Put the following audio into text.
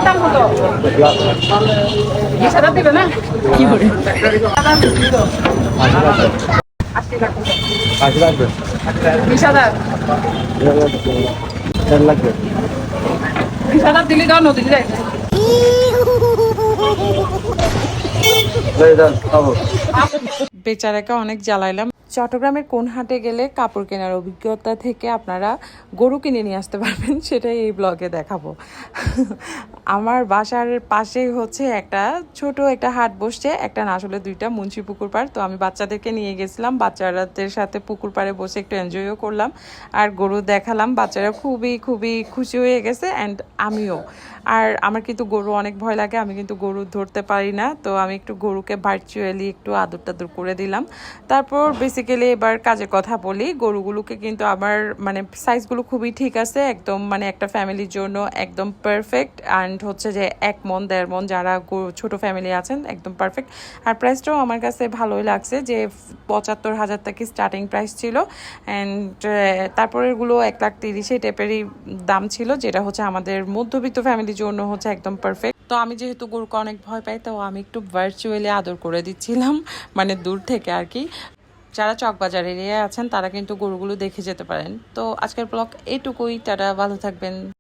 দাম কত? 20,000 দিবে না? কি করে? 80 লাখ। 80 লাগবে 20,000। 10 লাগবে 20,000 দিলে দাও, নদী যাই। বেচারাকে অনেক জ্বালাইলাম। চট্টগ্রামের কোন হাটে গেলে কাপড় কেনার অভিজ্ঞতা থেকে আপনারা গরু কিনে নিয়ে আসতে পারবেন সেটাই এই ব্লগে দেখাবো। আমার বাসার পাশেই হচ্ছে একটা ছোট একটা হাট বসছে, একটা না আসলে দুইটা, মুন্সি পুকুর পাড়। তো আমি বাচ্চাদেরকে নিয়ে গেছিলাম, বাচ্চাদের সাথে পুকুর পাড়ে বসে একটু এনজয়ও করলাম আর গরু দেখালাম। বাচ্চারা খুবই খুবই খুশি হয়ে গেছে অ্যান্ড আমিও। আর আমার কিন্তু গরু অনেক ভয় লাগে, আমি কিন্তু গরু ধরতে পারি না, তো আমি একটু গরুকে ভার্চুয়ালি একটু আদর টাদর করে দিলাম। তারপর বেসিক্যালি এবার কাজের কথা বলি। গরুগুলোকে কিন্তু আমার মানে সাইজগুলো খুবই ঠিক আছে, একদম মানে একটা ফ্যামিলির জন্য একদম পারফেক্ট। অ্যান্ড হচ্ছে যে 1 মণ 1.5 মণ যারা ছোট ফ্যামিলি আছেন একদম পারফেক্ট। আর প্রাইসটাও আমার কাছে ভালোই লাগছে, যে 75,000 থেকে স্টার্টিং প্রাইস ছিল। অ্যান্ড তারপরেরগুলো 1,30,000 টাইপেরই দাম ছিল, যেটা হচ্ছে আমাদের মধ্যবিত্ত ফ্যামিলির জন্য হচ্ছে একদম পারফেক্ট। তো আমি যেহেতু গরুকে অনেক ভয় পাই, তো আমি একটু ভার্চুয়ালি আদর করে দিচ্ছিলাম, মানে দূর থেকে আর কি। যারা চকবাজার এরিয়ায় আছেন তারা কিন্তু গরুগুলো দেখে যেতে পারেন। তো আজকের ব্লগ এইটুকুই, টাটা, ভালো থাকবেন।